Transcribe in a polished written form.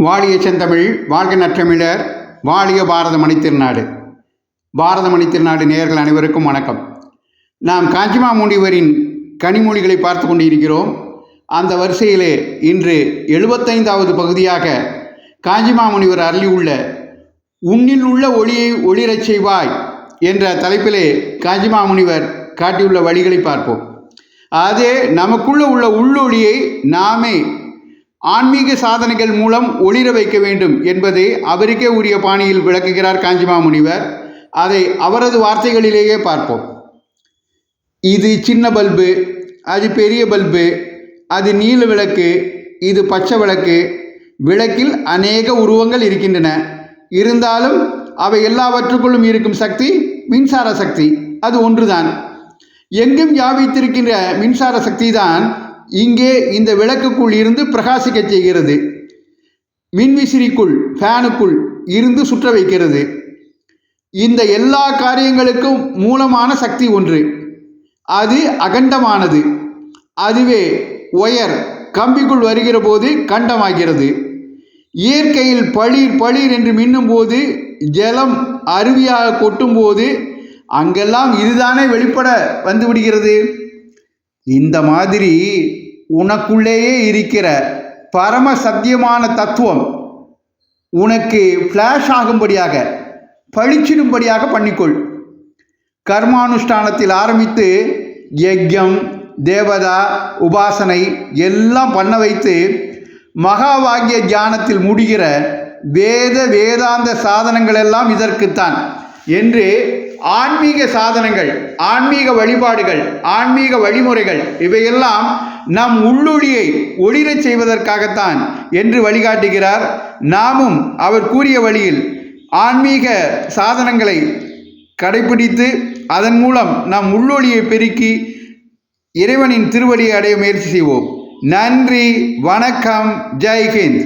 வாழிய செந்தமிழ் வாழ்க நற்றமிழர் வாழிய பாரத மணித்திருநாடு. பாரத மணித்திருநாடு நேயர்கள் அனைவருக்கும் வணக்கம். நாம் காஞ்சிமாமுனிவரின் கனிமொழிகளை பார்த்து கொண்டிருக்கிறோம். அந்த வரிசையிலே இன்று 75வது பகுதியாக காஞ்சிமாமுனிவர் அருளியுள்ள உன்னில் உள்ள ஒளியை ஒளிரச் செய்வாய் என்ற தலைப்பிலே காஞ்சிமாமுனிவர் காட்டியுள்ள வழிகளை பார்ப்போம். அதே நமக்குள்ள உள்ள உள்ளொளியை நாமே ஆன்மீக சாதனைகள் மூலம் ஒளிர வைக்க வேண்டும் என்பதை அவருக்கே உரிய பாணியில் விளக்குகிறார் காஞ்சிமாமுனிவர். அதை அவரது வார்த்தைகளிலேயே பார்ப்போம். இது சின்ன பல்பு, அது பெரிய பல்பு, அது நீல விளக்கு, இது பச்சை விளக்கு. விளக்கில் அநேக உருவங்கள் இருக்கின்றன. இருந்தாலும் அவை எல்லாவற்றுக்குள்ளும் இருக்கும் சக்தி மின்சார சக்தி. அது ஒன்றுதான். எங்கும் வியாபித்திருக்கின்ற மின்சார சக்தி தான் இங்கே இந்த விளக்குக்குள் இருந்து பிரகாசிக்க செய்கிறது. மின்விசிறிக்குள் ஃபேனுக்குள் இருந்து சுற்ற வைக்கிறது. இந்த எல்லா காரியங்களுக்கும் மூலமான சக்தி ஒன்று. அது அகண்டமானது. அதுவே ஒயர் கம்பிக்குள் வருகிற போது கண்டமாகிறது. இயற்கையில் பளீர் பளீர் என்று மின்னும் போது, ஜலம் அருவியாக கொட்டும் போது அங்கெல்லாம் இதுதானே வெளிப்பட வந்து விடுகிறது. இந்த மாதிரி உனக்குள்ளேயே இருக்கிற பரம சத்தியமான தத்துவம் உனக்கு ஃப்ளாஷ் ஆகும்படியாக பழிச்சிடும்படியாக பண்ணிக்கொள். கர்மானுஷ்டானத்தில் ஆரம்பித்து யஜ்யம், தேவதா, உபாசனை எல்லாம் பண்ண வைத்து மகாவாக்கிய தியானத்தில் முடிகிற வேதாந்த சாதனங்கள் எல்லாம் இதற்குத்தான் என்று ஆன்மீக சாதனங்கள், ஆன்மீக வழிபாடுகள், ஆன்மீக வழிமுறைகள் இவையெல்லாம் நம் உள்ளொளியை ஒளிரச் செய்வதற்காகத்தான் என்று வழிகாட்டுகிறார். நாமும் அவர் கூறிய வழியில் ஆன்மீக சாதனங்களை கடைபிடித்து அதன் மூலம் நம் உள்ளொளியை பெருக்கி இறைவனின் திருவடியை அடைய முயற்சி செய்வோம். நன்றி, வணக்கம், ஜெய் ஹிந்த்.